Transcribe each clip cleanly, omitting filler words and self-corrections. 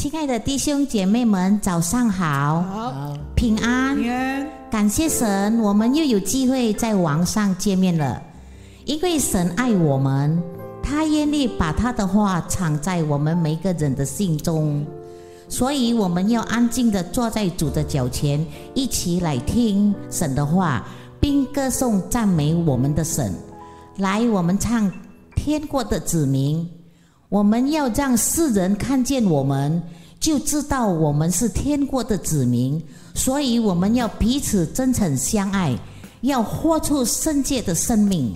亲爱的弟兄姐妹们，早上好，平安，感谢神，我们又有机会在网上见面了。因为神爱我们，他愿意把他的话藏在我们每个人的心中，所以我们要安静地坐在主的脚前，一起来听神的话，并歌颂赞美我们的神。来，我们唱天国的子民，我们要让世人看见我们，就知道我们是天国的子民，所以我们要彼此真诚相爱，要活出圣洁的生命。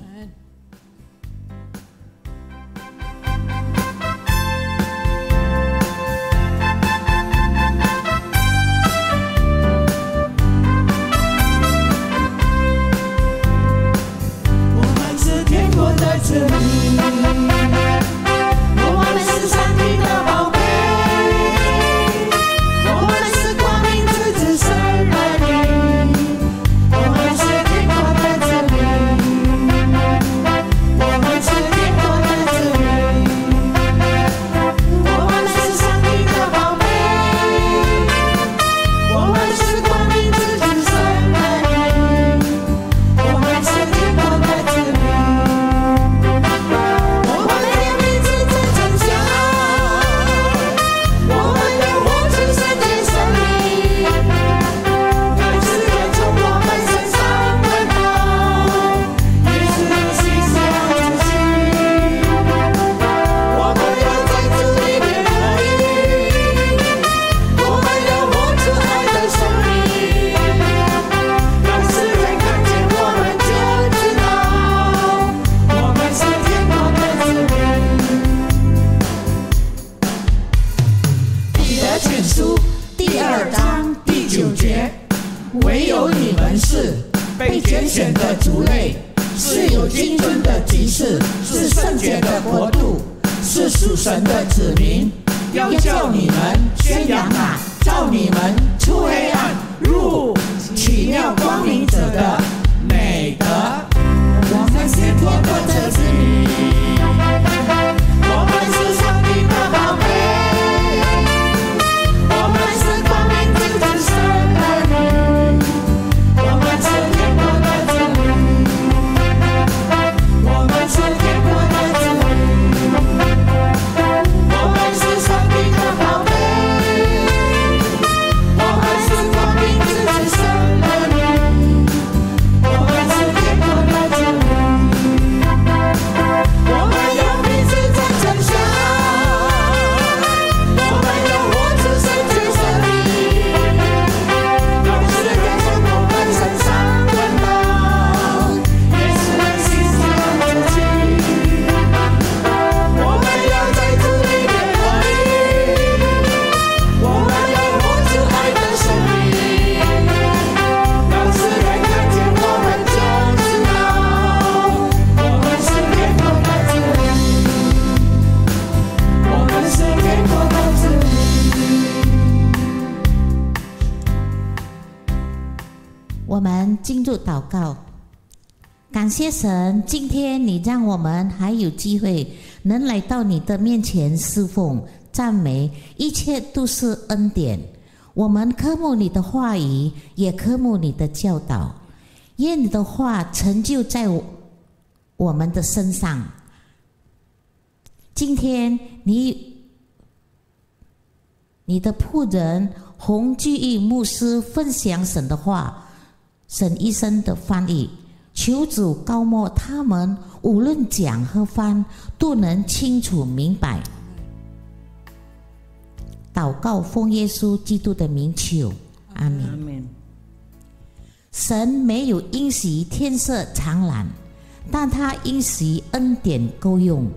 唯有你们是被拣选的族类，是有君尊的祭司，是圣洁的国度，是属神的子民。要叫你们宣扬照你们出黑暗入奇妙光明者的美德。我们是天国的子民，我们是上帝的宝贝，我们是光明之子神的女，我们是天国的子民，我们是天国的子民，我们是上帝的宝贝，我们是光明之子神的女，我们是天国的子民，我们有彼此真诚相爱，我们有活出圣洁生命，让世人从我们身上闻到耶稣的馨香之气。我们要在主里面合一，我们要活出爱的生命，让世人看见我们就知道我们是天国的子民，我们是天国的子民。我们进入祷告，感谢神，今天你让我们还有机会能来到你的面前侍奉赞美，一切都是恩典。我们渴慕你的话语，也渴慕你的教导，愿你的话成就在我们的身上。今天你的仆人洪居义牧师分享神的话，沈医生的翻译，求主高摩他们，无论讲和翻都能清楚明白。祷告奉耶稣基督的名求，阿们。神没有应许天色常蓝，但他应许恩典够用。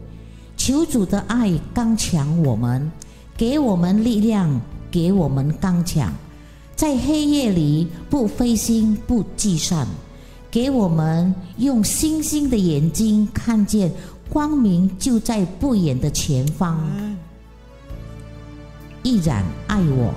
求主的爱刚强我们，给我们力量，给我们刚强，在黑夜里不灰心不计算，给我们用星星的眼睛看见光明就在不远的前方，依然爱我。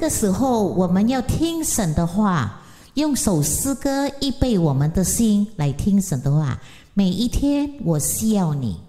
个时候我们要听神的话，用首诗歌预备我们的心来听神的话。每一天我需要你。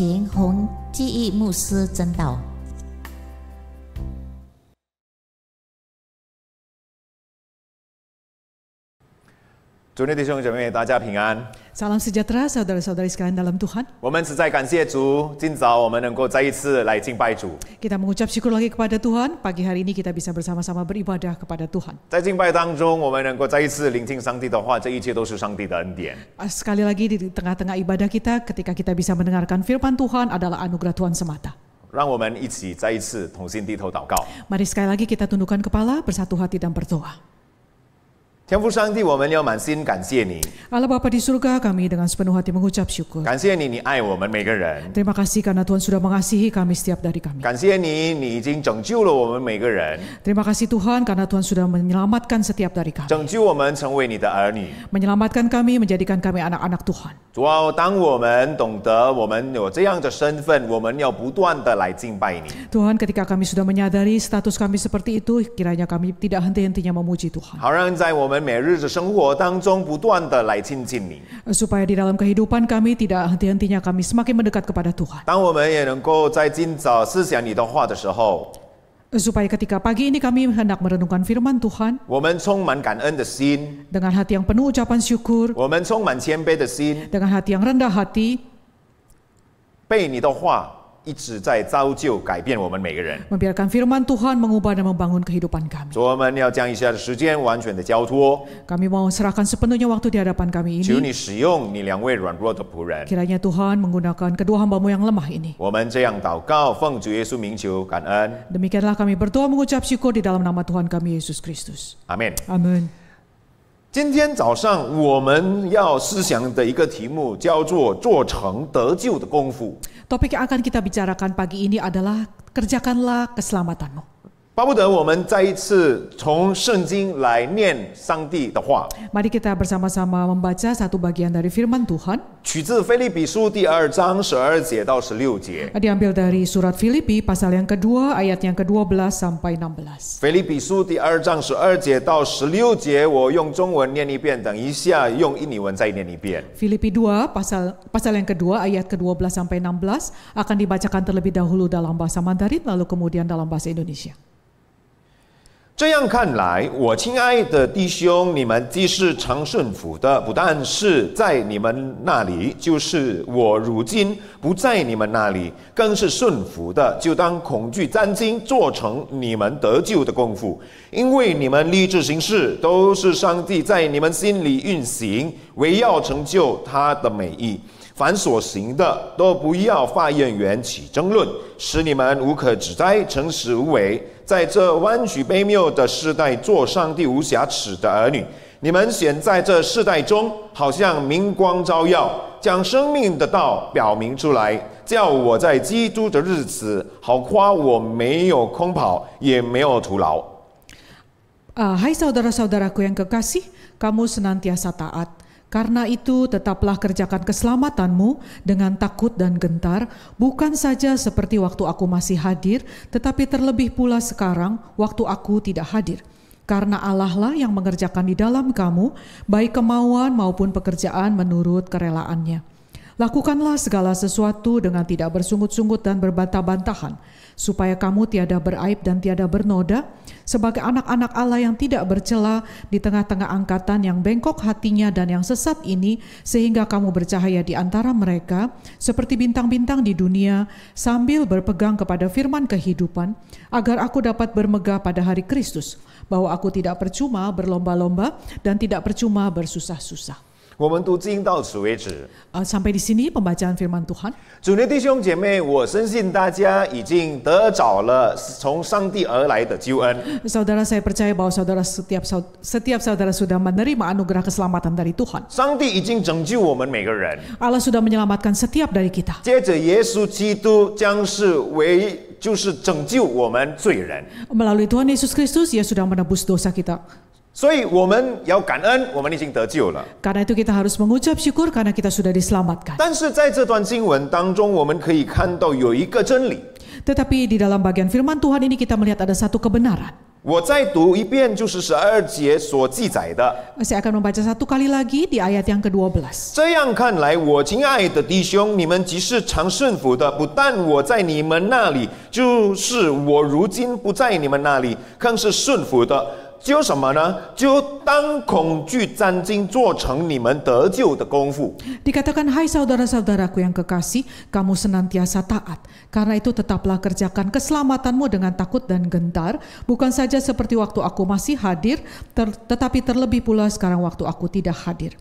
请洪基义牧师真道。主内弟兄姐妹，大家平安。Salam sejahtera saudara-saudari sekalian dalam Tuhan. 我们实在感谢主，今早我们能够再一次来敬拜主。 Kita mengucap syukur lagi kepada Tuhan. Pagi hari ini kita bisa bersama-sama beribadah kepada Tuhan. 在敬拜当中，我们能够再一次聆听上帝的话，这一切都是上帝的恩典。 Sekali lagi di tengah-tengah ibadah kita, ketika kita bisa mendengarkan firman Tuhan adalah anugerah Tuhan semata. 让我们一起再一次同心低头祷告。 Mari sekali lagi kita tundukkan kepala, bersatu hati dan berdoa. 天父上帝，我们要满心感谢你。 Allah Bapa di surga, kami dengan sepenuh hati mengucap syukur. 感谢你，你爱我们每个人。 Terima kasih karena Tuhan sudah mengasihi kami setiap dari kami. 感谢你，你已经拯救了我们每个人， Terima kasih Tuhan karena Tuhan sudah menyelamatkan setiap dari kami. 拯救我们成为你的儿女。 Menyelamatkan kami, menjadikan kami anak-anak Tuhan. 主啊，当我们懂得我们有这样的身份，我们要不断的来敬拜你。 Tuhan, ketika kami sudah menyadari status kami seperti itu, kiranya kami tidak henti-hentinya memuji Tuhan. 好让在我们每日的生活当中不断的来亲近你。 Supaya di dalam kehidupan kami tidak henti-hentinya kami semakin mendekat kepada Tuhan. 当我们也能够在今早思想你的话的时候， Supaya ketika pagi ini kami hendak merenungkan firman Tuhan 我们充满感恩的心， dengan hati yang penuh ucapan syukur, 我们充满谦卑的心， dengan hati yang rendah hati, 被你的话一直在造就改变我们每个人。 membiarkan firman Tuhan mengubah dan membangun kehidupan kami. 主，我们要将一下的时间完全的交托， Kami mau serahkan sepenuhnya waktu di hadapan kami 求 ini. 你使用你两位软弱的仆人。 Kiranya Tuhan menggunakan kedua hamba-Mu yang lemah ini. 我们这样祷告，奉主耶稣名求，感恩， Demikianlah kami berdoa mengucap syukur di dalam nama Tuhan kami Yesus Kristus. 阿门。 Amin. 今天早上我们要思想的一个题目叫做“做成得救的功夫”。 Topik yang akan kita bicarakan pagi ini adalah kerjakanlah keselamatanmu. 巴不得我们再一次从圣经来念上帝的话， Mari kita bersama-sama membaca satu bagian dari firman Tuhan. 取自腓立比书第2章12节到16节。 Diambil dari surat Filipi pasal yang kedua ayat yang ke-12 sampai 16. 腓立比书第2章12节到16节，我用中文念一遍，等一下用印尼文再念一遍。 Filipi 2 pasal yang kedua ayat ke-12 sampai 16 akan dibacakan terlebih dahulu dalam bahasa Mandarin lalu kemudian dalam bahasa Indonesia. 这样看来，我亲爱的弟兄，你们既是常顺服的，不但是在你们那里，就是我如今不在你们那里，更是顺服的，就当恐惧战惊，做成你们得救的功夫。因为你们立志行事，都是上帝在你们心里运行，为要成就他的美意。 凡所行的，都不要发怨言起争论，使你们无可指摘，诚实无伪，在这弯曲卑谬的世代，做上帝无瑕疵的儿女。你们显在这世代中，好像明光照耀，将生命的道表明出来，叫我在基督的日子，好夸我没有空跑，也没有徒劳。 Hai saudara-saudaraku yang kekasih, kamu senantiasa taat. Karena itu tetaplah kerjakan keselamatanmu dengan takut dan gentar, bukan saja seperti waktu aku masih hadir, tetapi terlebih pula sekarang waktu aku tidak hadir. Karena Allah lah yang mengerjakan di dalam kamu, baik kemauan maupun pekerjaan menurut kerelaannya. Lakukanlah segala sesuatu dengan tidak bersungut-sungut dan berbantah-bantahan, supaya kamu tiada beraib dan tiada bernoda, sebagai anak-anak Allah yang tidak bercela di tengah-tengah angkatan yang bengkok hatinya dan yang sesat ini, sehingga kamu bercahaya di antara mereka, seperti bintang-bintang di dunia, sambil berpegang kepada firman kehidupan, agar aku dapat bermegah pada hari Kristus, bahwa aku tidak percuma berlomba-lomba dan tidak percuma bersusah-susah. 我们读经到此为止。 Sampai di sini pembacaan firman Tuhan. 主内弟兄姐妹，我相信大家已经得着了从上帝而来的救恩。 Saudara, saya percaya bahwa setiap saudara sudah menerima anugerah keselamatan dari Tuhan. 上帝已经拯救我们每个人。 Allah sudah menyelamatkan setiap dari kita. 接着，耶稣基督将就是拯救我们罪人。 Melalui Tuhan Yesus Kristus, Ia sudah menebus dosa kita. 所以我们要感恩，我们已经得救了。 Karena itu kita harus mengucap syukur karena kita sudah diselamatkan. 但是在这段经文当中，我们可以看到有一个真理， Tetapi di dalam bagian firman Tuhan ini kita melihat ada satu kebenaran. 我再读一遍，就是12节所记载的。 Saya akan membaca satu kali lagi di ayat yang ke-12. 这样看来，我亲爱的弟兄，你们既是常顺服的，不但我在你们那里，就是我如今不在你们那里，更是顺服的。就什么呢？就当恐惧战兢，做成你们得救的功夫。 Dikatakan, hai saudara-saudaraku yang kekasih, kamu senantiasa taat. Karena itu tetaplah kerjakan keselamatanmu dengan takut dan gentar, bukan saja seperti waktu aku masih hadir, tetapi terlebih pula sekarang waktu aku tidak hadir.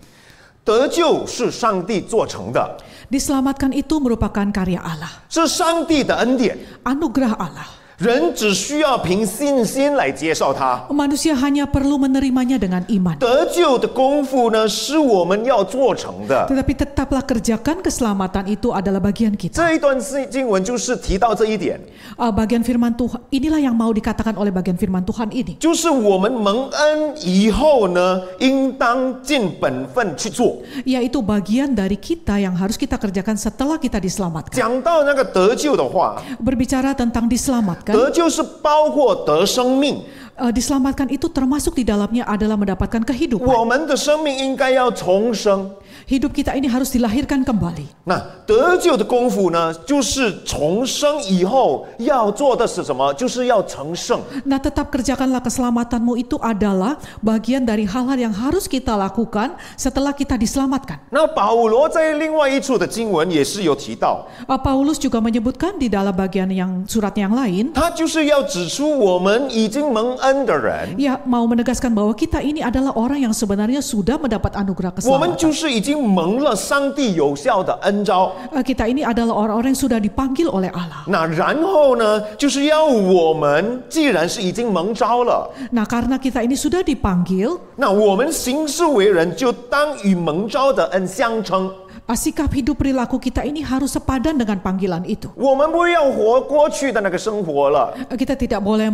得救是上帝做成的， Diselamatkan itu merupakan karya Allah, 是上帝的恩典， anugerah Allah. 人只需要凭信心来接受它。 Manusia hanya perlu menerimanya dengan iman. 得救的功夫呢，是我们要做成的。 Tetapi tetaplah kerjakan keselamatan itu adalah bagian kita. 这一段经文就是提到这一点， Bagian firman Tuhan, inilah yang mau dikatakan oleh bagian firman Tuhan ini. 就是我们蒙恩以后呢，应当尽本分去做。 Yaitu bagian dari kita yang harus kita kerjakan setelah kita diselamatkan. 讲到那个得救的话， Berbicara tentang diselamatkan, 得救是包括得生命。 diselamatkan itu termasuk di dalamnya adalah mendapatkan kehidupan. 我们的生命应该要重生。 Hidup kita ini harus dilahirkan kembali. 那得救的功夫呢，就是重生以后要做的是什么？就是要成圣。 Nah, tetap kerjakanlah keselamatanmu itu adalah bagian dari hal-hal yang harus kita lakukan setelah kita diselamatkan. 那保罗在另外一处的经文也是有提到， Paulus juga menyebutkan di dalam bagian yang surat yang lain, 他就是要指出我们已经蒙恩的人， ya mau menegaskan bahwa kita ini adalah orang yang sebenarnya sudah mendapat anugerah 我们 keselamatan. 就是已经蒙了上帝有效的恩召。 Kita ini adalah orang-orang yang sudah dipanggil oleh Allah. 那然后呢，就是要我们既然是已经蒙召了， Nah, karena kita ini sudah dipanggil, 那我们行事为人就当与蒙召的恩相称。 sikap hidup perilaku kita ini harus sepadan dengan panggilan itu. 我们不要活过去的那个生活了， Kita tidak boleh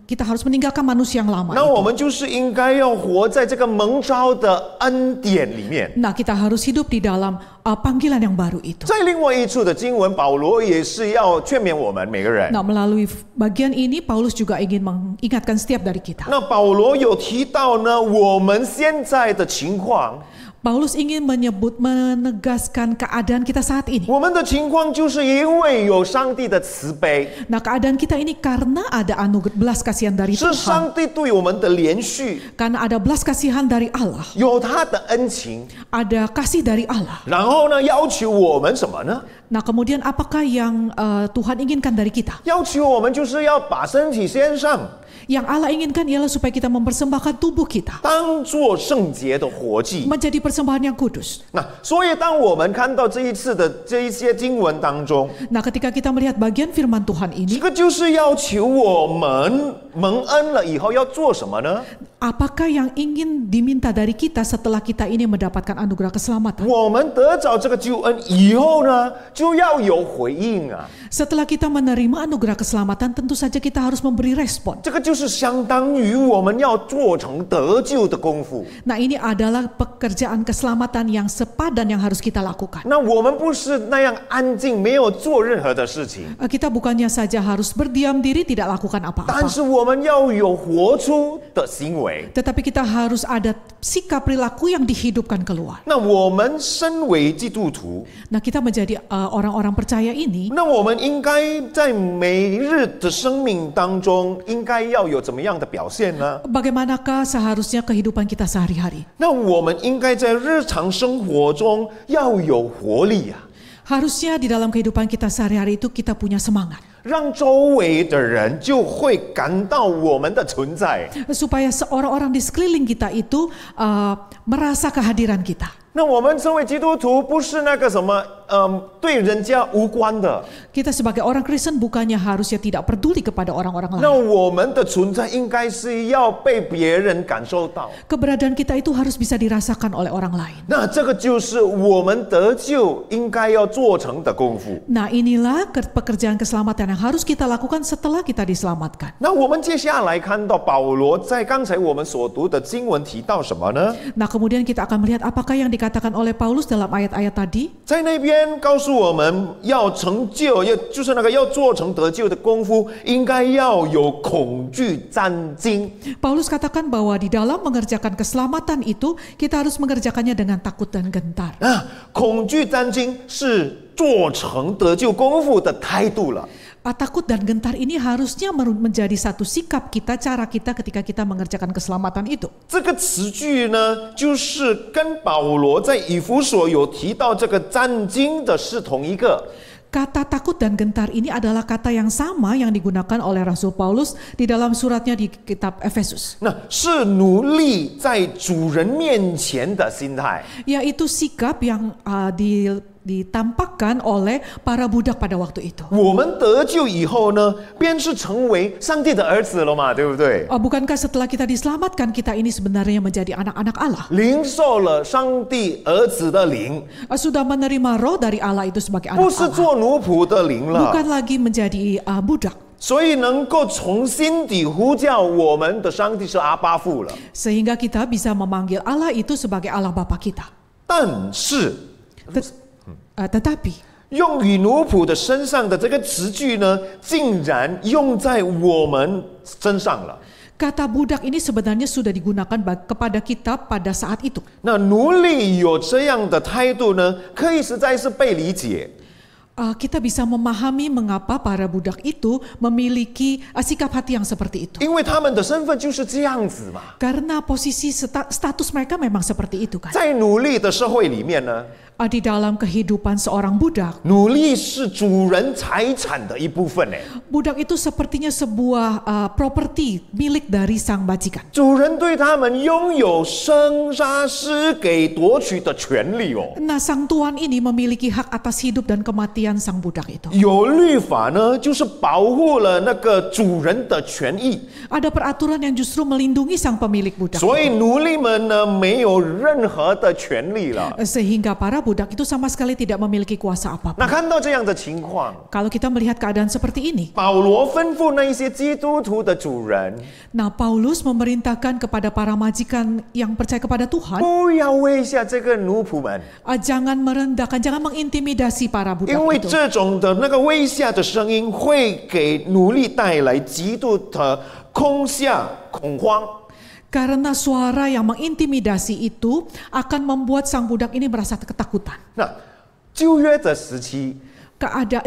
kita harus meninggalkan manusia yang lama 那 itu. 我们就是应该要活在这个蒙召的恩典里面。 Nah, kita harus hidup di dalam panggilan yang baru itu. 在另外一处的经文，保罗也是要劝勉我们每个人。 Nah, melalui bagian ini Paulus juga ingin mengingatkan setiap dari kita. 那保罗有提到呢，我们现在的情况， Paulus ingin menegaskan keadaan kita saat ini. 我们的情况就是因为有上帝的慈悲， Nah, keadaan kita ini karena ada anugerah belas kasihan dari 是 Tuhan, 上帝对我们的连续， karena ada belas kasihan dari Allah, 有他的恩情， ada kasih dari Allah. 然后呢，要求我们什么呢？ Nah, kemudian apakah yang Tuhan inginkan dari kita? 要求我们就是要把身体献上， Yang Allah inginkan ialah supaya kita mempersembahkan tubuh kita 当作圣洁的活祭。 menjadi persembahan yang kudus. 那所以，当我们看到这一次的这一些经文当中， Nah, ketika kita melihat bagian firman Tuhan 这 ini, 个就是要求我们蒙恩了以后要做什么呢？ apakah yang ingin diminta dari kita setelah kita ini mendapatkan anugerah keselamatan? 我们得着这个救恩以后呢，就要有回应啊！ Setelah kita menerima anugerah keselamatan, tentu saja kita harus memberi respon. 这个就是相当于我们要做成得救的功夫。 Nah, ini adalah pekerjaan keselamatan yang sepadan yang harus kita lakukan. 那我们不是那样安静，没有做任何的事情， Kita bukannya saja harus berdiam diri, tidak lakukan 但 apa-apa. 是我们要有活出的行为。 Tetapi kita harus ada sikap perilaku yang dihidupkan keluar. 那我们身为基督徒， Nah, kita menjadi orang-orang percaya ini, 那我们应该在每日的生命当中，应该要有怎么样的表现呢？ bagaimanakah seharusnya kehidupan kita sehari-hari? 那我们应该在日常生活中要有活力啊！ Harusnya di dalam kehidupan kita sehari-hari itu kita punya semangat. 让周围的人就会感到我们的存在。 Supaya orang-orang di sekeliling kita itu merasa kehadiran kita. 那我们身为基督徒，不是那个什么，对人家无关的。 Kita sebagai orang Kristen bukannya harusnya tidak peduli kepada orang-orang 那 lain. 我们的存在应该是要被别人感受到。 Keberadaan kita itu harus bisa dirasakan oleh orang lain. 那这个就是我们得救应该要做成的功夫。 Nah, inilah pekerjaan keselamatan yang harus kita lakukan setelah kita diselamatkan. 那我们接下来看到保罗在刚才我们所读的经文提到什么呢？ Nah, kemudian kita akan melihat apakah yang dikatakan oleh Paulus dalam ayat-ayat tadi. 在那边边告诉我们要成就，就是那个要做成得救的功夫，应该要有恐惧战惊。Paulus katakan bahwa di dalam mengerjakan keselamatan itu kita harus mengerjakannya dengan takut dan gentar. 恐惧战惊是做成得救功夫的态度了。Takut dan gentar ini harusnya menjadi satu sikap kita, cara kita ketika kita mengerjakan keselamatan itu. 这个词句呢，就是跟保罗在以弗所有提到这个战惊的是同一个。Kata takut dan gentar ini adalah kata yang sama yang digunakan oleh Rasul Paulus di dalam suratnya di kitab Efesus. 那是奴隶在主人面前的心态， yaitu sikap yang ditampakkan oleh para budak pada waktu itu. 我们得救以后呢，便是成为上帝的儿子了嘛，对不对？ Bukankah setelah kita diselamatkan, kita ini sebenarnya menjadi anak-anak Allah? 领受了上帝儿子的灵， Sudah menerima roh dari Allah itu sebagai 不 anak 是 Allah. 做奴仆的灵了， Bukan lagi menjadi budak. 所以能够从心底呼叫我们的上帝是阿爸父了。 Sehingga kita bisa memanggil Allah itu sebagai Allah Bapa kita. 但是 Tetapi 用于奴仆的身上的这个词句呢，竟然用在我们身上了。 kata budak ini sebenarnya sudah digunakan kepada kita pada saat itu. 那奴隶有这样的态度呢，可以实在是被理解。 Kita bisa memahami mengapa para budak itu memiliki sikap hati yang seperti itu. 因为他们的身份就是这样子嘛。 Karena posisi status mereka memang seperti itu kan. 在奴隶的社会里面呢， Di dalam kehidupan seorang budak, 奴隶是主人财产的一部分呢。 budak itu sepertinya sebuah properti milik dari sang majikan. 主人对他们拥有生杀施给夺取的权利哦。 Nah, sang tuan ini memiliki hak atas hidup dan kematian sang budak itu. 有律法呢，就是保护了那个主人的权益。 Ada peraturan yang justru melindungi sang pemilik budak. 所以奴隶们呢，没有任何的权利了。 Sehingga para budak itu sama sekali tidak memiliki kuasa apapun. 那看到这样的情况， Kalau kita melihat keadaan seperti ini, 保罗吩咐那一些基督徒的主人， nah Paulus memerintahkan kepada para majikan yang percaya kepada Tuhan, 不要喂下这个奴仆们， jangan merendahkan, jangan mengintimidasi para budak 因为 itu. 这种的那个喂下的声音会给奴隶带来极度的空下恐慌。 Karena suara yang mengintimidasi itu akan membuat sang budak ini merasa ketakutan. 那旧约的时期，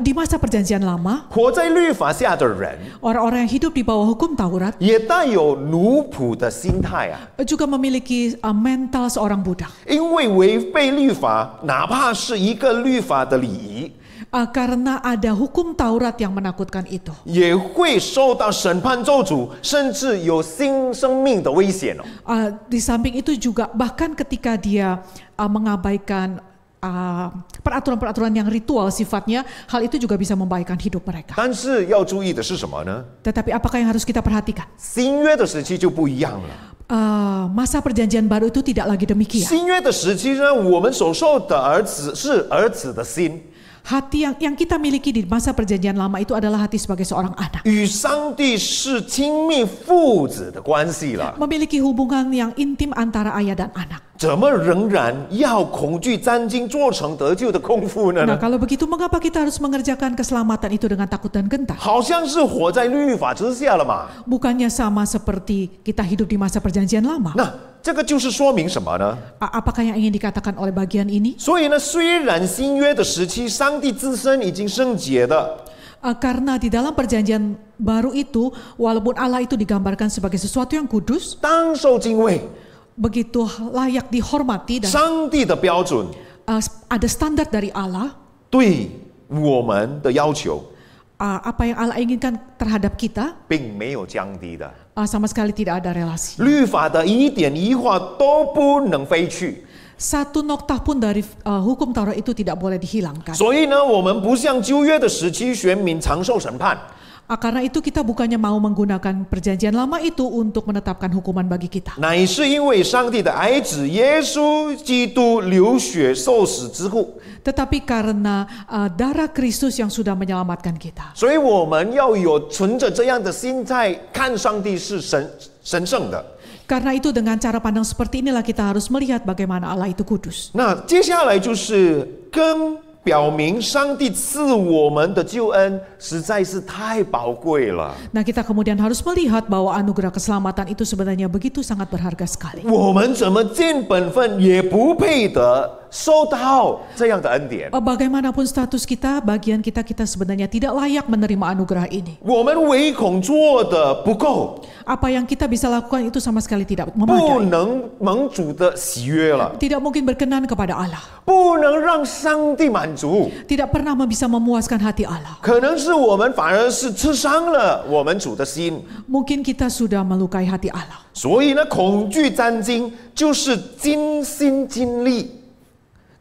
Di masa perjanjian lama, 活在律法下的人， orang-orang yang hidup di bawah hukum Taurat 也带有奴仆的心态啊。 juga memiliki mental seorang budak. 因为违背律法，哪怕是一个律法的礼仪， Karena ada hukum Taurat yang menakutkan itu, 也会受到审判咒诅，甚至有新生命的危险哦。 di samping itu juga bahkan ketika dia mengabaikan peraturan-peraturan yang ritual sifatnya, hal itu juga bisa membahayakan hidup mereka. 但是要注意的是什么呢？ Tetapi apakah yang harus kita perhatikan? 新约的时期就不一样了。 Masa perjanjian baru itu tidak lagi demikian. 新约的时期呢，我们所受的儿子是儿子的心， Hati yang kita miliki di masa perjanjian lama itu adalah hati sebagai seorang anak. 与上帝是亲密父子的关系了。 Memiliki hubungan yang intim antara ayah dan anak. 怎么仍然要恐惧战惊，做成得救的功夫呢？ Nah, kalau begitu mengapa kita harus mengerjakan keselamatan itu dengan takut dan gentar? 好像是活在律法之下了嘛。 Bukannya sama seperti kita hidup di masa perjanjian lama? 那这个就是说明什么呢？ Apakah yang ingin dikatakan oleh bagian ini? 所以呢，虽然新约的时期，上帝自身已经圣洁的， Karena di dalam perjanjian baru itu, walaupun Allah itu digambarkan sebagai sesuatu yang kudus, 当受敬畏， begitu layak dihormati dan 上帝的标准 ada standar dari Allah, 对我们的要求， apa yang Allah inginkan terhadap kita 并没有降低的。 sama sekali tidak ada relasi. 律法的一点一画都不能废去。 Satu noktah pun dari hukum Taurat itu tidak boleh dihilangkan. 所以呢，我们不像旧约的时期，选民常受审判。 Karena itu kita bukannya mau menggunakan perjanjian lama itu untuk menetapkan hukuman bagi kita. 乃是因为上帝的爱子耶稣基督流血受死之故， Tetapi karena darah Kristus yang sudah menyelamatkan kita. 所以我们要有存着这样的心态看上帝是神圣的。 Karena itu dengan cara pandang seperti inilah kita harus melihat bagaimana Allah itu kudus. 那接下来就是跟表明上帝赐我们的救恩实在是太宝贵了。 Nah, kita kemudian harus melihat bahwa anugerah keselamatan itu sebenarnya begitu sangat berharga sekali. 我们怎么尽本分也不配得收到这样的恩典。 Bagaimanapun status kita, bagian kita sebenarnya tidak layak menerima anugerah ini. 我们唯恐做的不够， Apa yang kita bisa lakukan itu sama sekali tidak 不 memadai. 能蒙主的喜悦了， Tidak mungkin berkenan kepada Allah. 不能让上帝满足。 Tidak pernah bisa memuaskan hati Allah. 可能是我们反而是刺伤了我们主的心， Mungkin kita sudah melukai hati Allah. 所以呢，恐惧战惊就是尽心尽力。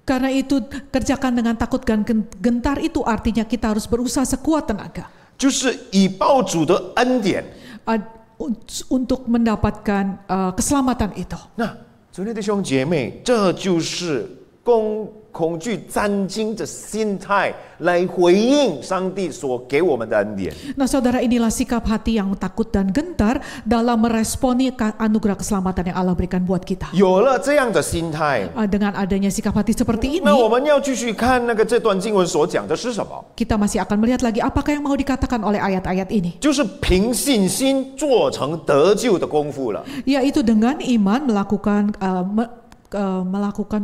Karena itu kerjakan dengan takut dan gentar itu artinya kita harus berusaha sekuat tenaga. 就是以报主的恩典。 Untuk mendapatkan keselamatan itu. 那昨天的弟兄姐妹，这就是恐惧战惊的心态来回应上帝所给我们的恩典。 Nah, saudara, inilah sikap hati yang takut dan gentar dalam meresponi anugerah keselamatan yang Allah berikan buat kita. 有了这样的心态， Dengan adanya sikap hati seperti ini, 那我们要继续看这段经文所讲的是什么？ kita masih akan melihat lagi apakah yang mau dikatakan oleh ayat-ayat ini. 就是凭信心做成得救的功夫了。 Yaitu dengan iman melakukan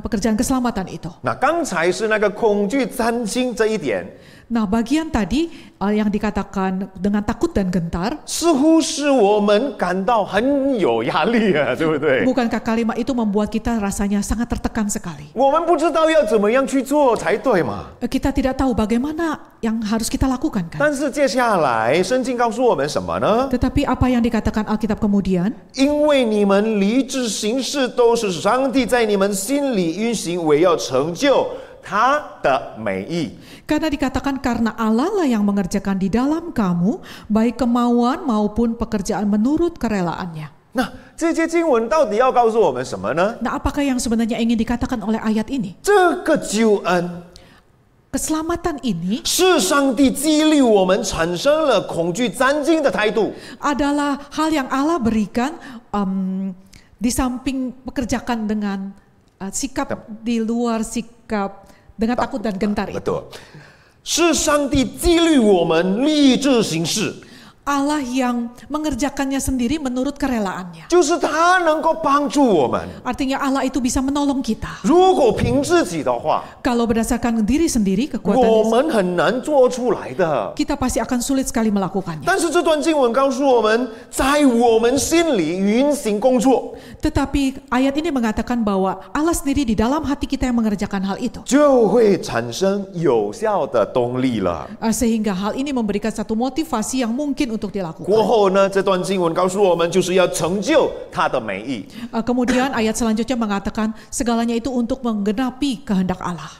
pekerjaan keselamatan itu. 那刚才是那个恐惧战惊这一点， Nah, bagian tadi yang dikatakan dengan takut dan gentar, 似乎是我们感到很有压力啊，对不对？ bukankah kalimat itu membuat kita rasanya sangat tertekan sekali? 我们不知道要怎么样去做才对嘛。 Kita tidak tahu bagaimana yang harus kita lakukan, kan? 但是接下来圣经告诉我们什么呢？ Tetapi apa yang dikatakan Alkitab kemudian? 因为你们立志行事都是上帝在你们心里运行，为要成就他的美意。 Karena dikatakan karena Allah lah yang mengerjakan di dalam kamu baik kemauan maupun pekerjaan menurut kerelaannya. 那这些经文到底要告诉我们什么呢？ Nah, apakah yang sebenarnya ingin dikatakan oleh ayat ini? 这个救恩 Keselamatan ini 是上帝激励我们产生了恐惧战惊的态度。 adalah hal yang Allah berikan di samping pekerjakan dengan sikap di luar sikap dengan takut dan gentar itu. 对，是上帝激励我们立志行事。 Allah yang mengerjakannya sendiri menurut kerelaannya. 就是他能够帮助我们。 Artinya Allah itu bisa menolong kita. 如果凭自己的话， Kalau berdasarkan diri sendiri, 我 kekuatan 们很难做出来的。 kita pasti akan sulit sekali melakukannya. 但是这段经文告诉我们，在我们心里运行工作， Tetapi ayat ini mengatakan bahwa Allah sendiri di dalam hati kita yang mengerjakan hal itu. 就会产生有效的动力了。 Sehingga hal ini memberikan satu motivasi yang mungkin untuk 过 dilakukan. 后呢，这段经文告诉我们，就是要成就他的美意。 Kemudian ayat selanjutnya mengatakan segalanya itu untuk menggenapi kehendak Allah.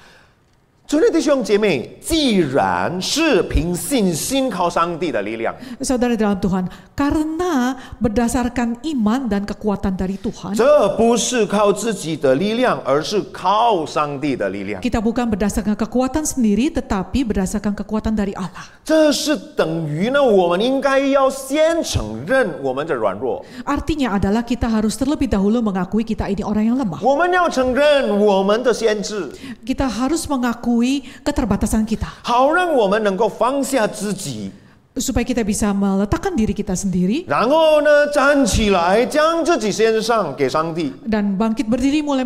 尊敬弟兄姐妹，既然是凭信心靠上帝的力量， Saudara dalam Tuhan, karena berdasarkan iman dan kekuatan dari Tuhan, 这不是靠自己的力量，而是靠上帝的力量。 kita bukan berdasarkan kekuatan sendiri, tetapi berdasarkan kekuatan dari Allah. 这是等于呢，我们应该要先承认我们的软弱， Artinya adalah kita harus terlebih dahulu mengakui kita ini orang yang lemah. 我们要承认我们的限制， Kita harus mengakui keterbatasan kita, 好让我们能够放下自己， supaya kita bisa meletakkan diri kita sendiri 然后呢站起来，将自己献上给上帝， dan bangkit berdiri mulai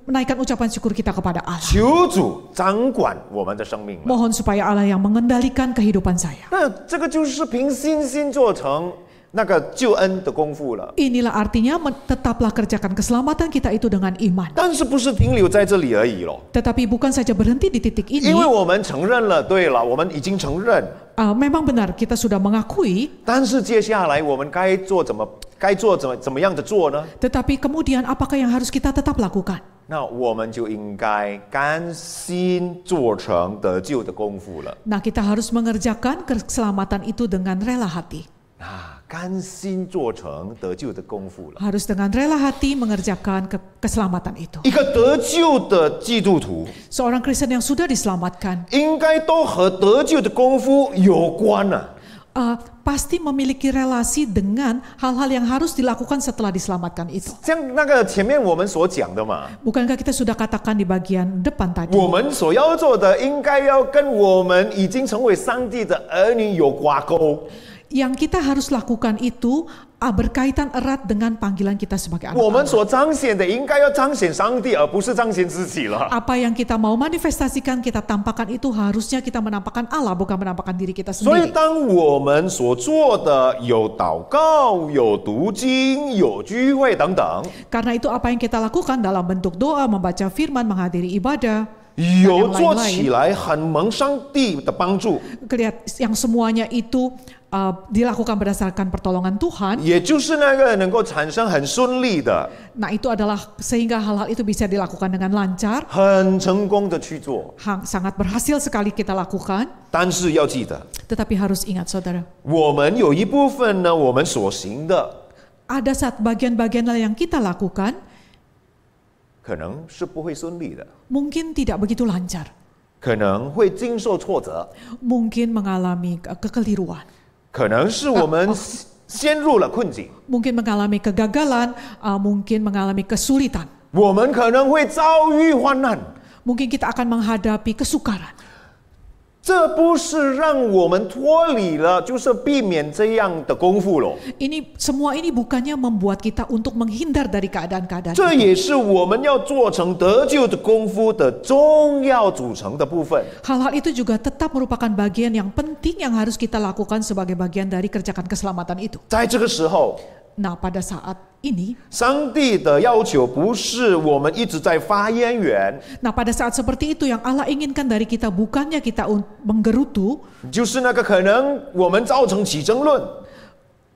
menaikkan ucapan syukur kita kepada Allah. 求主掌管我们的生命了。 Mohon supaya Allah yang mengendalikan kehidupan saya. 那这个就是凭信心做成那个救恩的功夫了。 Inilah artinya tetaplah kerjakan keselamatan kita itu dengan iman. 但是不是停留在这里而已咯？ Tetapi bukan saja berhenti di titik 因 ini. 为我们承认了，对了，我们已经承认， Memang benar kita sudah mengakui, 但是接下来我们该做怎么样的做呢？ tetapi kemudian apakah yang harus kita tetap lakukan? 那我们就应该甘心做成得救的功夫了。 Nah, kita harus mengerjakan keselamatan itu dengan rela hati. 甘心做成得救的功夫了。 Harus dengan rela hati mengerjakan keselamatan itu. 一个得救的基督徒， Seorang Kristen yang sudah diselamatkan, 应该都和得救的功夫有关啊。pasti memiliki relasi dengan hal-hal yang harus dilakukan setelah diselamatkan itu. 像那个前面我们所讲的嘛， Bukankah kita sudah katakan di bagian depan tadi? 我们所要做的应该要跟我们已经成为上帝的儿女有挂钩。 Yang kita harus lakukan itu berkaitan erat dengan panggilan kita sebagai 我们 anak-anak. 所彰显的应该要彰显上帝，而不是彰显自己了。 Apa yang kita mau manifestasikan, kita tampakkan itu harusnya kita menampakkan Allah, bukan menampakkan diri kita 所以， sendiri. 当我们所做的有祷告、有读经、有聚会等等， Karena itu apa yang kita lakukan dalam bentuk doa, membaca firman, menghadiri ibadah, 有做起来很蒙上帝的帮助， yang semuanya itu dilakukan berdasarkan pertolongan Tuhan. 也就是那个能够产生很顺利的、 Nah itu adalah sehingga hal-hal itu bisa dilakukan dengan lancar, 很成功的去做。 sangat berhasil sekali kita lakukan. 但是要记得， Tetapi harus ingat saudara, 我们有一部分呢，我们所行的 ada saat bagian-bagian yang kita lakukan 可能是不会顺利的， mungkin tidak begitu lancar, 可能会经受挫折， mungkin mengalami kekeliruan, 可能是我们陷入了困境， mungkin mengalami kegagalan, mungkin mengalami kesulitan, 我们可能会遭遇患难。 mungkin kita akan menghadapi kesukaran. 这不是让我们脱离了，就是避免这样的功夫了。 Semua ini bukannya membuat kita untuk menghindar dari keadaan-keadaan 这 itu. 也是我们要做成得救的功夫的重要组成的部分。 Hal-hal itu juga tetap merupakan bagian yang penting yang harus kita lakukan sebagai bagian dari kerjakan keselamatan itu. 在这个时候， Nah pada saat ini, 上帝的要求不是我们一直在发言源， nah pada saat seperti itu yang Allah inginkan dari kita bukannya kita menggerutu 就是那个可能我们造成起争论，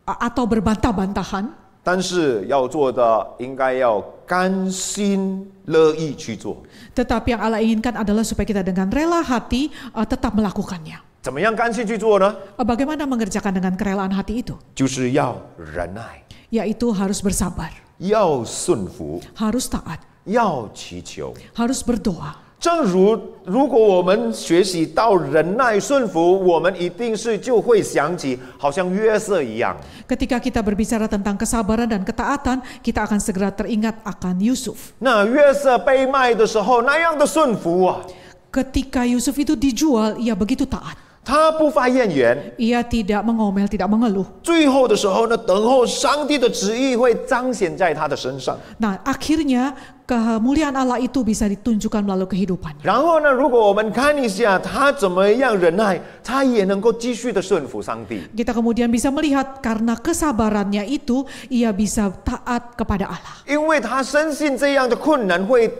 atau berbantah-bantahan, 但是要做的应该要甘心乐意去做。 tetapi yang Allah inginkan adalah supaya kita dengan rela hati tetap melakukannya. 怎么样甘心去做呢？ Bagaimana mengerjakan dengan kerelaan hati itu? 就是要忍耐， Yaitu harus bersabar, 要顺服， harus taat, 要祈求。 harus berdoa. 正如果我们学习到忍耐顺服，我们一定是就会想起好像约瑟一样。 Ketika kita berbicara tentang kesabaran dan ketaatan, kita akan segera teringat akan Yusuf. 那约瑟被卖的时候那样的顺服啊， Ketika Yusuf itu dijual, ia begitu taat. 他不发怨言， Ia tidak mengomel, tidak mengeluh. 最后的时候呢，等候上帝的旨意会彰显在他的身上。 Nah, akhirnya kemuliaan Allah itu bisa ditunjukkan melalui kehidupannya. 然后呢，如果我们看一下他怎么样忍耐，他也能够继续的顺服上帝。 Kita kemudian bisa melihat karena kesabarannya itu, ia bisa taat kepada Allah. 因为他深信这样的困难会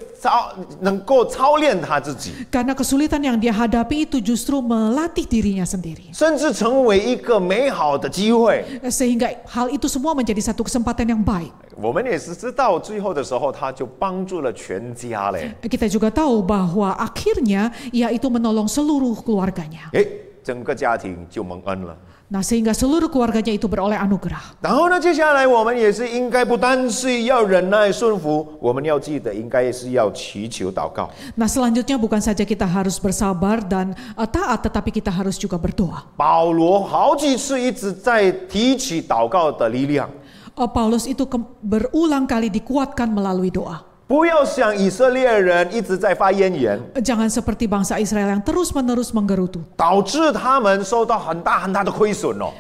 能够操练他自己， Karena kesulitan yang dia hadapi itu justru melatih dirinya sendiri. 甚至成为一个美好的机会。 Sehingga hal itu semua menjadi satu kesempatan yang baik. 我们也是知道，最后的时候他就帮助了全家嘞。 Kita juga tahu bahwa akhirnya ia itu menolong seluruh keluarganya. 整个家庭就蒙恩了。 Nah, sehingga seluruh keluarganya itu beroleh anugerah. 然后呢，接下来我们也是应该不单是要忍耐顺服，我们要记得应该是要祈求祷告。 Nah, selanjutnya bukan saja kita harus bersabar dan taat, tetapi kita harus juga berdoa. 保罗好几次一直在提起祷告的力量。 Paulus itu berulang kali dikuatkan melalui doa. 不要像以色列人一直在发怨言， Jangan seperti bangsa Israel yang terus-menerus menggerutu. 导致他们受到很大很大的亏损哦。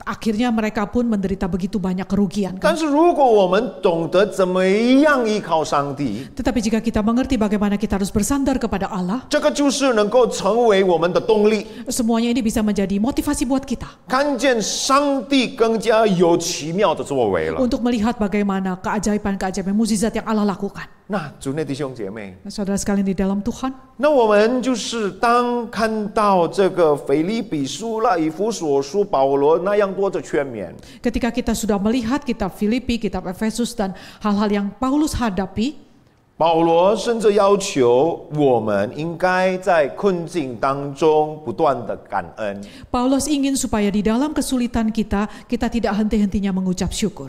Akhirnya mereka pun menderita begitu banyak kerugian. 但是如果我们懂得怎么样依靠上帝， Tetapi jika kita mengerti bagaimana kita harus bersandar kepada Allah, 这个就是能够成为我们的动力。 semuanya ini bisa menjadi motivasi buat kita 看见上帝更加有奇妙的作为了。 untuk melihat bagaimana keajaiban-keajaiban mukjizat yang Allah lakukan. 那主内弟兄姐妹， Nah, saudara sekalian di dalam Tuhan, 那我们就是当看到这个腓立比书啦、以弗所书、保罗那样多的劝勉， ketika kita sudah melihat kitab Filipi, kitab Efesus dan hal-hal yang Paulus hadapi, 保罗甚至要求我们应该在困境当中不断的感恩。 Paulus ingin supaya di dalam kesulitan kita tidak henti-hentinya mengucap syukur.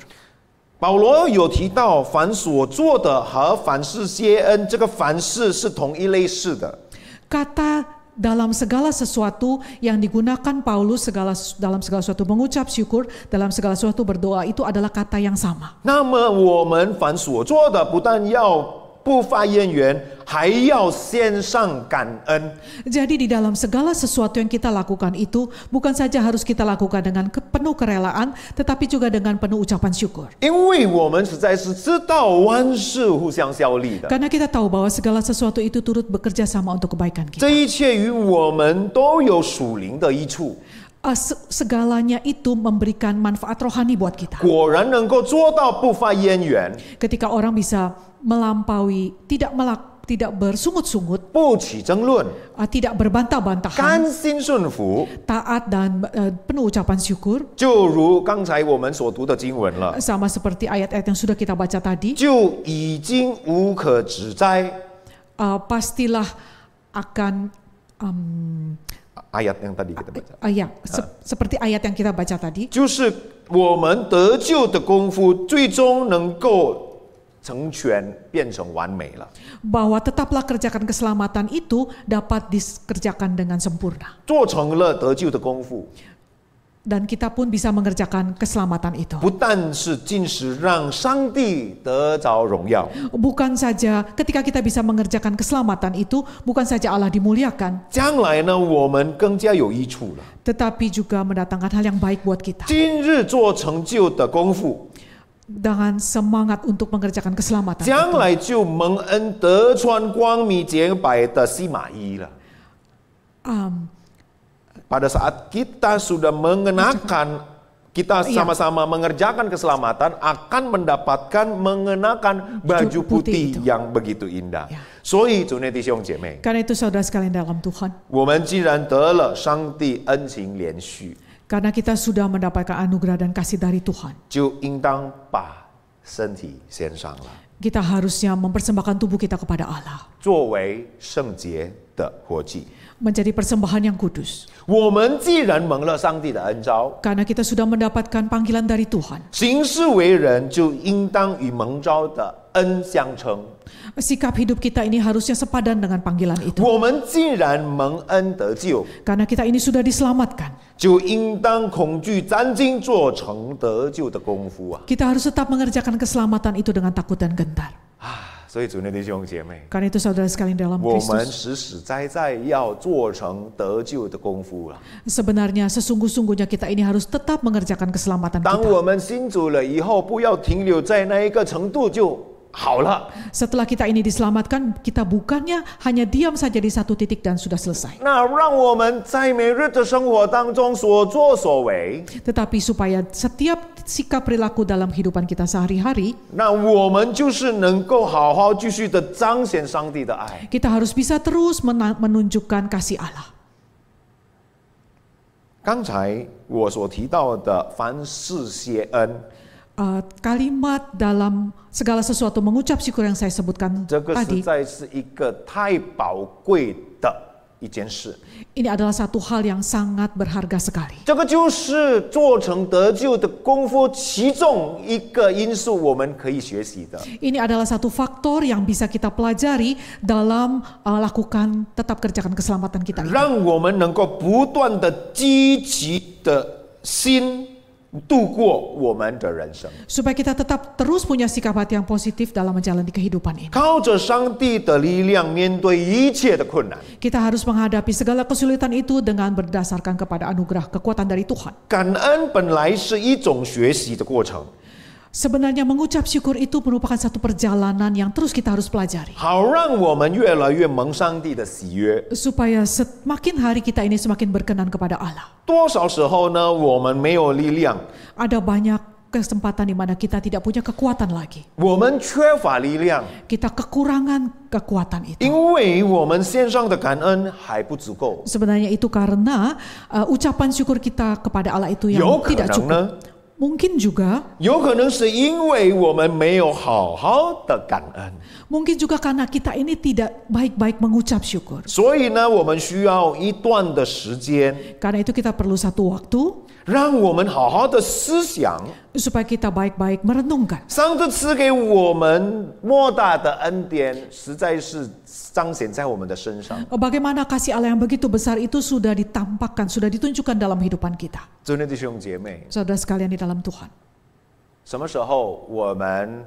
保罗有提到凡所做的和凡事谢恩，这个凡事是同一类似的。 Kata dalam segala sesuatu yang digunakan Paulus dalam segala sesuatu mengucap syukur, dalam segala sesuatu berdoa, itu adalah kata yang sama. 那么我们凡所做的，不但要不发怨言，还要献上感恩。 Jadi di dalam segala sesuatu yang kita lakukan itu bukan saja harus kita lakukan dengan penuh kerelaan, tetapi juga dengan penuh ucapan syukur. 因为我们实在是知道万事互相效力的， Karena kita tahu bahwa segala sesuatu itu turut bekerja sama untuk kebaikan 这 kita. 一切与我们都有属灵的益处。 Segalanya itu memberikan manfaat rohani buat kita. 果然能够做到不发怨言， Ketika orang bisa melampaui, tidak bersungut-sungut, 不起争论， tidak berbantah-bantahan, 甘心顺服， taat dan penuh ucapan syukur, 就如刚才我们所读的经文了， sama seperti ayat-ayat yang sudah kita baca tadi, 就已经无可指摘。 pastilah akan ayat yang tadi kita baca， seperti ayat yang kita baca tadi, 就是我们得救的功夫，最终能够成全，变成完美了。 bahwa tetaplah kerjakan keselamatan itu dapat dikerjakan dengan sempurna. 做成了得救的功夫， Dan kita pun bisa mengerjakan keselamatan itu. 不但是尽是让上帝得着荣耀， Bukan saja ketika kita bisa mengerjakan keselamatan itu, bukan saja Allah dimuliakan, 将来呢，我们更加有益处了。 tetapi juga mendatangkan hal yang baik buat kita. 今日做成就的功夫， Dengan semangat untuk mengerjakan keselamatan 将 itu, 来就蒙恩得穿光明洁白的细麻衣了。 Pada saat kita sudah mengenakan, kita sama-sama mengerjakan keselamatan, akan mendapatkan mengenakan baju putih yang begitu indah. 所以，主内弟兄姐妹， karena itu saudara sekalian dalam Tuhan, 我们既然得了上帝恩情连续， karena kita sudah mendapatkan anugerah dan kasih dari Tuhan, 就应当把身体献上了， kita harusnya mempersembahkan tubuh kita kepada Allah, 作为圣洁的活祭。 menjadi persembahan yang kudus. 我们既然蒙了上帝的恩召， Karena kita sudah mendapatkan panggilan dari Tuhan, 行事为人就应当与蒙召的恩相称。 sikap hidup kita ini harusnya sepadan dengan panggilan itu. 我们既然蒙恩得救， Karena kita ini sudah diselamatkan, 就应当恐惧战兢，做成得救的功夫啊！ kita harus tetap mengerjakan keselamatan itu dengan takut dan gentar. 所以主内弟兄姐妹， Karena itu saudara sekalian dalam 我们 Kristus, 实实在在要做成得救的功夫了。 sebenarnya sesungguh-sungguhnya kita ini harus tetap mengerjakan keselamatan 当 kita. 我们信主了以后，不要停留在那一个程度就好了。 Setelah kita ini diselamatkan, kita bukannya hanya diam saja di satu titik dan sudah selesai. 那让我们在每日的生活当中所作所为， Tetapi supaya setiap sikap perilaku dalam kehidupan kita sehari-hari, 那我们就是能够好好继续的彰显上帝的爱。 kita harus bisa terus menunjukkan kasih Allah. 刚才我所提到的凡事谢恩， Kalimat dalam segala sesuatu mengucap syukur yang saya sebutkan 这个实 tadi, 在是一个太宝贵的一件事。 ini adalah satu hal yang sangat berharga sekali. 这个就是做成得救的功夫其中一个因素，我们可以学习的。 Ini adalah satu faktor yang bisa kita pelajari dalam lakukan tetap kerjakan keselamatan kita ini. 让我们能够不断的积极的心度过我们的人生， Supaya kita tetap terus punya sikap hati yang positif dalam menjalani kehidupan ini. 靠着上帝的力量面对一切的困难。 Kita harus menghadapi segala kesulitan itu dengan berdasarkan kepada anugerah kekuatan dari Tuhan. 感恩本来是一种学习的过程， Sebenarnya mengucap syukur itu merupakan satu perjalanan yang terus kita harus pelajari. 好让我们越来越蒙上帝的喜悦。 Supaya semakin hari kita ini semakin berkenan kepada Allah. 多少时候呢，我们没有力量， Ada banyak kesempatan di mana kita tidak punya kekuatan lagi. 我们缺乏力量， Kita kekurangan kekuatan itu. 因为我们献上的感恩还不足够。 Sebenarnya itu karena ucapan syukur kita kepada Allah itu yang 有可 tidak 能 cukup. 呢， Mungkin juga, 有可能是因为我们没有好好的感恩， mungkin juga karena kita ini tidak baik-baik mengucap syukur. 所以呢，我们需要一段的时间， Karena itu kita perlu satu waktu, 让我们好好的思想， supaya kita baik-baik merenungkan. 上帝赐给我们莫大的恩典，实在是彰显在我们的身上。 Bagaimana kasih Allah yang begitu besar itu sudah ditampakkan, sudah ditunjukkan dalam kehidupan kita. 真的弟兄姐妹， Saudara sekalian di dalam Tuhan. 什么时候我们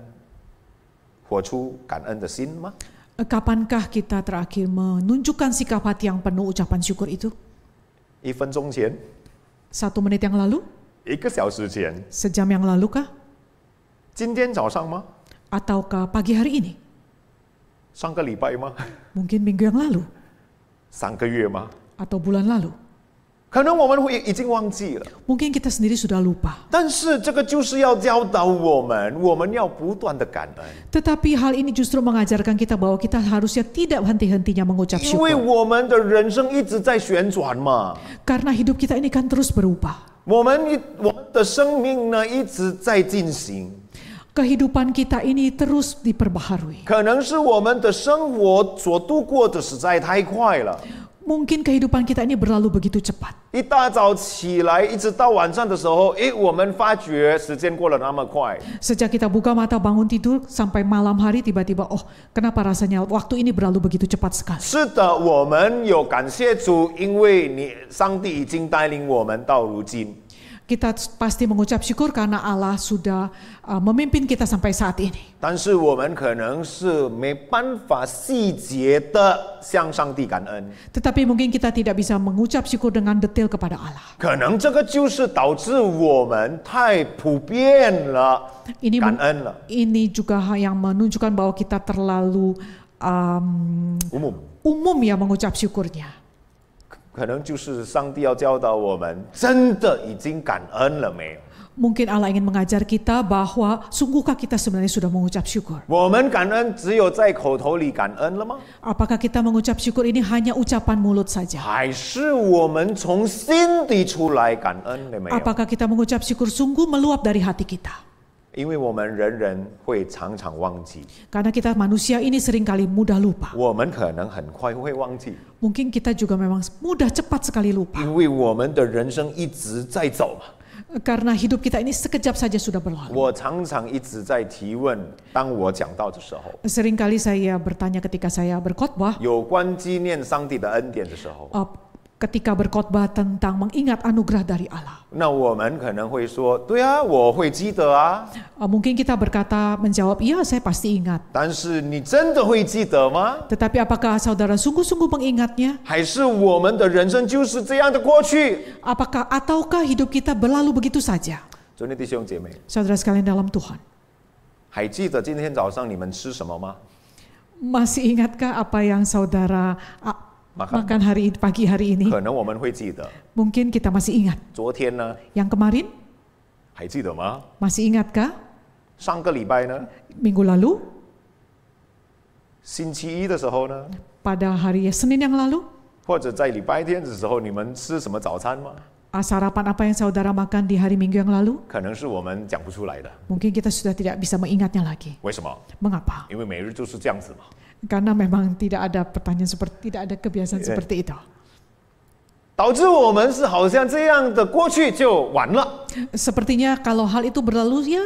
活出感恩的心吗？ Kapankah kita terakhir menunjukkan sikap hati yang penuh ucapan syukur itu? 1分钟前， 1 menit yang lalu? 1个小时前， Sejam yang lalu kah? 今天早上吗？ Ataukah pagi hari ini? 上个礼拜吗？ Mungkin minggu yang lalu? 3个月吗？ Atau bulan lalu? 可能我们会已经忘记了。 Mungkin kita sendiri sudah lupa. 但是这个就是要教导我们要不断的感恩， Tetapi hal ini justru mengajarkan kita bahwa kita harusnya tidak henti-hentinya mengucap 因为 syukur. 我们的人生一直在旋转嘛， Karena hidup kita ini kan terus berubah. 我们的生命呢一直在进行， Kehidupan kita ini terus diperbaharui. 可能是我们的生活所度过的实在太快了。 Mungkin kehidupan kita ini berlalu begitu cepat. 一大早起来，一直到晚上的时候，我们发觉时间过得那么快。 Sejak kita buka mata bangun tidur sampai malam hari tiba-tiba kenapa rasanya waktu ini berlalu begitu cepat sekali. 是的，我们有感谢主，因为上帝已经带领我们到如今。 Kita pasti mengucap syukur karena Allah sudah memimpin kita sampai saat ini. 但是我们可能是没办法细节的向上帝感恩， Tetapi mungkin kita tidak bisa mengucap syukur dengan detail kepada Allah. 可能这个就是导致我们太普遍了 Ini 感恩了。 Ini juga yang menunjukkan bahwa kita terlalu umum ya mengucap syukurnya. 可能就是上帝要教导我们，真的已经感恩了没有？ Mungkin Allah ingin mengajar kita bahwa sungguhkah kita sebenarnya sudah mengucap syukur? 我们感恩只有在口头里感恩了吗？ Apakah kita mengucap syukur ini hanya ucapan mulut saja? 还是我们从心底出来感恩了没有？ Apakah kita mengucap syukur sungguh meluap dari hati kita? 因为我们人会常常忘记， Karena kita manusia ini seringkali mudah lupa. 我们可能很快会忘记， Mungkin kita juga memang mudah cepat sekali lupa. 因为我们的人生一直在走嘛。 Karena hidup kita ini sekejap saja sudah berlalu. 我常常一直在提问，当我讲到的时候， Seringkali saya bertanya ketika saya berkhotbah, 有关纪念上帝的恩典的时候， ketika berkhotbah tentang mengingat anugerah dari Allah. 那我们可能会说，对啊，我会记得啊。 Mungkin kita menjawab, iya saya pasti ingat. 但是你真的会记得吗？ Tetapi apakah saudara sungguh-sungguh mengingatnya? 还是我们的人生就是这样的过去？ Ataukah hidup kita berlalu begitu saja? 尊敬的弟兄姐妹， Saudara sekalian dalam Tuhan, 还记得今天早上你们吃什么吗？ masih ingatkah apa yang saudara makan pagi hari ini? 可能我们会记得。 Mungkin kita masih ingat. 昨天呢？ Yang kemarin? 还记得吗？ Masih ingatkah? 上个礼拜呢？ Minggu lalu? 星期一的时候呢？ Pada hari Senin yang lalu? 或者在礼拜天的时候，你们吃什么早餐吗？ Sarapan apa yang saudara makan di hari Minggu yang lalu? 可能是我们讲不出来的。 Mungkin kita sudah tidak bisa mengingatnya lagi. 为什么？ Mengapa? 因为每日就是这样子嘛。 Karena memang tidak ada pertanyaan tidak ada kebiasaan seperti itu. 导致我们是好像这样的过去就完了。 Sepertinya kalau hal itu berlalu ya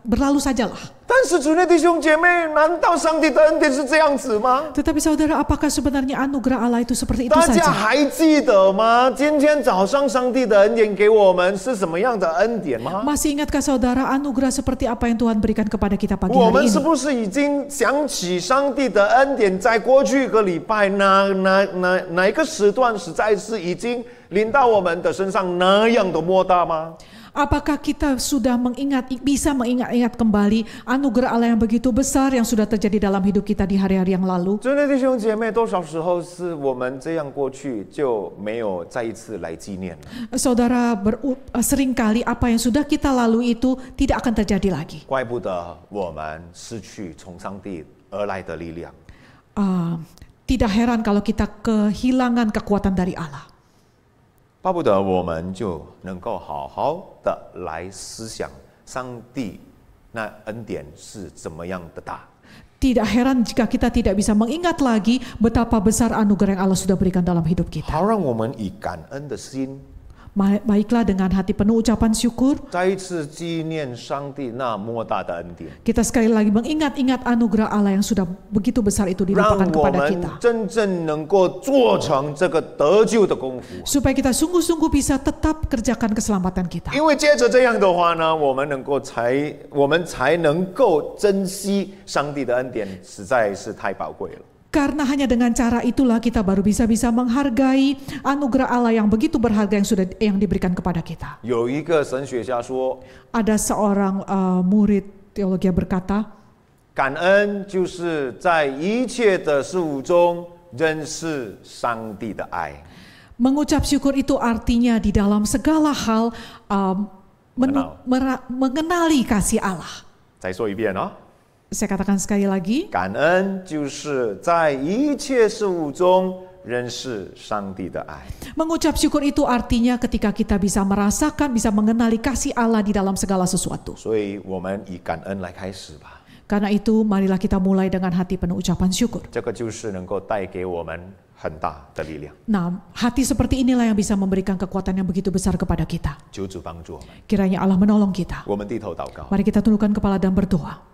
berlalu sajalah. 但是主内弟兄姐妹，难道上帝的恩典是这样子吗？ Tetapi saudara, apakah sebenarnya anugerah Allah itu seperti itu 大家 saja? 还记得吗？今天早上上帝的恩典给我们是什么样的恩典吗？ Masih ingatkah saudara anugerah seperti apa yang Tuhan berikan kepada kita pagi 我 hari 们是 ini? 不是已经想起上帝的恩典，在过去一个礼拜哪一个时段，实在是已经临到我们的身上那样的莫大吗？ Apakah kita sudah bisa mengingat kembali anugerah Allah yang begitu besar yang sudah terjadi dalam hidup kita di hari-hari yang lalu? 真的弟兄姐妹，多少时候是我们这样过去就没有再一次来纪念了？ Saudara, seringkali apa yang sudah kita lalui itu tidak akan terjadi lagi. 怪不得我们失去从上帝而来的力量。 Tidak heran kalau kita kehilangan kekuatan dari Allah. 巴不得我们就能够好好的来思想上帝那恩典是怎么样的大。 Tidak heran jika kita tidak bisa mengingat lagi betapa besar anugerah yang Allah sudah berikan dalam hidup kita. 好让我们以感恩的心 Baiklah dengan hati penuh ucapan syukur. 再一次纪念上帝那莫大的恩典， Kita sekali lagi mengingat-ingat anugerah Allah yang sudah begitu besar itu 让 dilimpahkan 我 kepada 们 kita. 真正能够做成这个得救的功夫。 Supaya kita sungguh-sungguh bisa tetap kerjakan keselamatan kita. 因为接着这样的话呢，我们才能够珍惜上帝的恩典，实在是太宝贵了。 Karena hanya dengan cara itulah kita baru bisa menghargai anugerah Allah yang begitu berharga yang diberikan kepada kita. 有一个神学家说， Ada seorang murid teologi yang berkata, 感恩就是在一切的事物中认识上帝的爱。 mengucap syukur itu artinya di dalam segala hal mengenali kasih Allah. 再说一遍哦。 Saya katakan sekali lagi, 感恩就是在一切事物中认识上帝的爱。 mengucap syukur itu artinya ketika kita bisa merasakan, bisa mengenali kasih Allah di dalam segala sesuatu. 所以我们以感恩来开始吧。 Karena itu marilah kita mulai dengan hati penuh ucapan syukur. 这个就是能够带给我们很大的力量。 Nah, hati seperti inilah yang bisa memberikan kekuatan yang begitu besar kepada kita. 求主帮助我们。 Kiranya Allah menolong kita. 我们低头祷告。 Mari kita tundukkan kepala dan berdoa.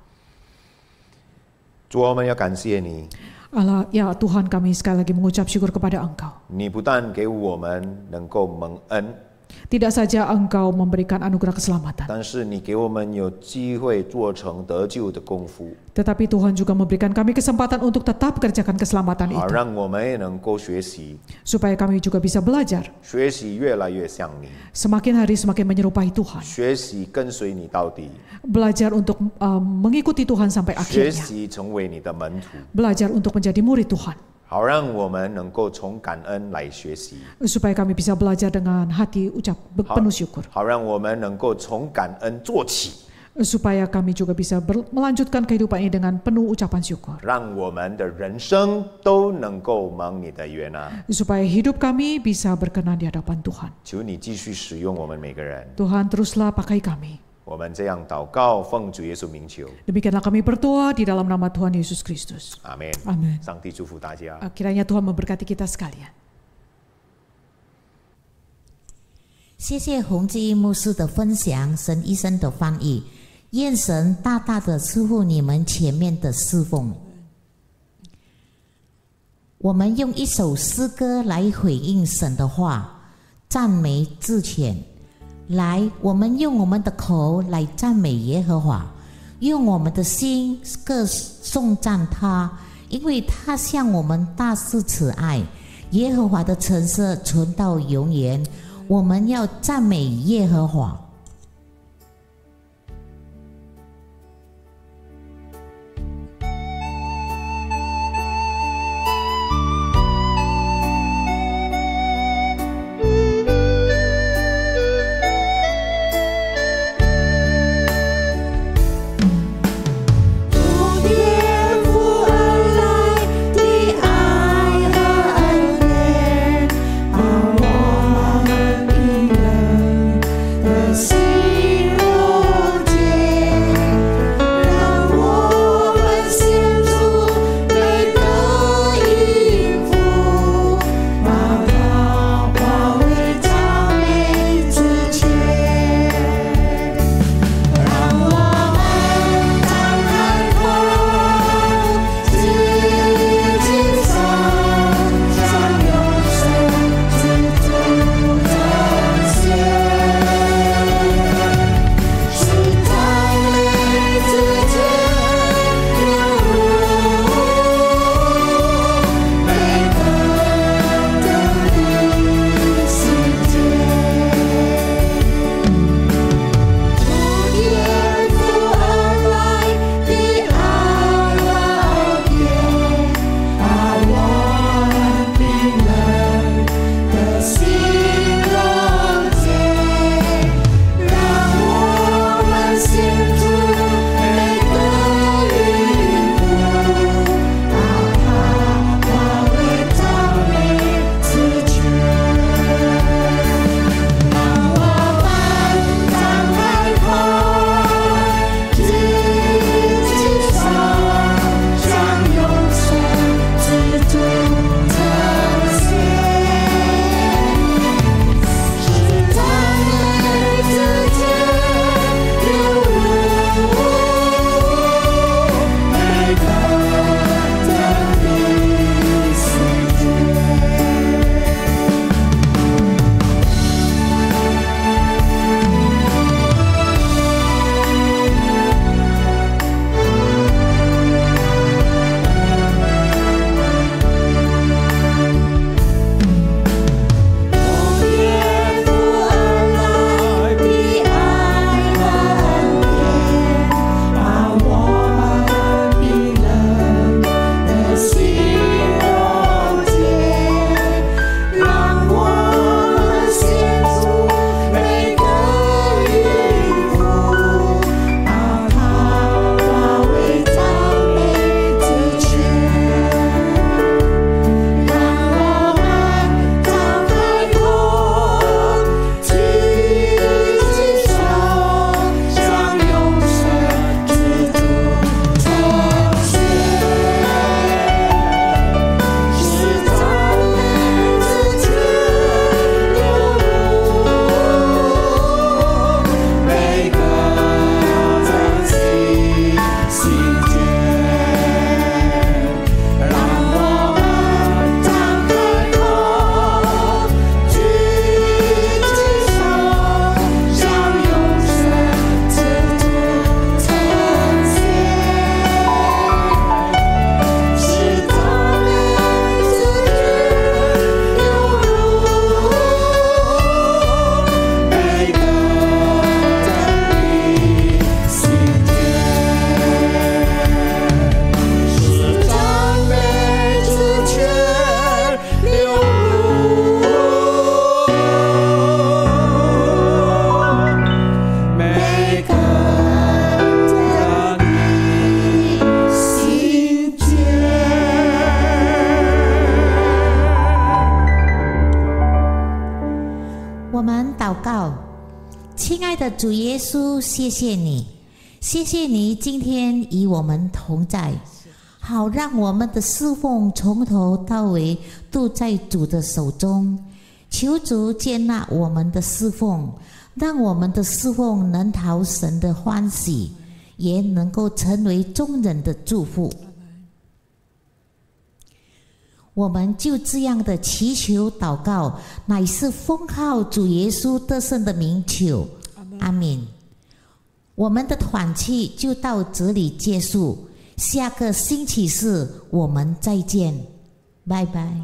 主，我们要感谢你， Allah, ya Tuhan, kami sekali lagi mengucap syukur kepada Engkau. 你不但给我们能够蒙恩， Tidak saja Engkau memberikan anugerah keselamatan, 但是你给我们有机会做成得救的功夫， tetapi Tuhan juga memberikan kami kesempatan untuk tetap kerjakan keselamatan 好 itu, 让我们也能够学习， supaya kami juga bisa belajar 学习越来越像你， semakin hari semakin menyerupai Tuhan, 学习跟随你到底， belajar untuk mengikuti Tuhan sampai 学 akhirnya, 习成为你的门徒， belajar untuk menjadi murid Tuhan, 好让我们能够从感恩来学习， supaya kami bisa belajar dengan hati penuh syukur, 好让我们能够从感恩做起， supaya kami juga bisa melanjutkan kehidupan ini dengan penuh ucapan syukur, 让我们的人生都能够蒙你的悦纳。 supaya hidup kami bisa berkenan di hadapan Tuhan. 求你继续使用我们每个人， Tuhan, teruslah pakai kami. 我们这样祷告，奉主耶稣名求， Demikianlah kami berdoa di dalam nama Tuhan Yesus Kristus. 阿门。 Amin. 上帝祝福大家。 Kiranya Tuhan memberkati kita sekalian. 谢谢洪基牧师的分享，神医生的翻译，愿神大大的赐福你们前面的侍奉。我们用一首诗歌来回应神的话，赞美自谦。来，我们用我们的口来赞美耶和华，用我们的心歌颂赞他，因为他向我们大施慈爱，耶和华的诚实存到永远。我们要赞美耶和华。The 我们祷告，亲爱的主耶稣，谢谢你，谢谢你今天与我们同在，好让我们的侍奉从头到尾都在主的手中。求主接纳我们的侍奉，让我们的侍奉能讨神的欢喜，也能够成为众人的祝福。我们就这样的祈求祷告，乃是奉靠主耶稣得胜的名求。阿们。我们的团契就到这里结束，下个星期四我们再见，拜拜。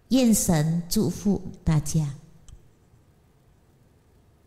愿神祝福大家。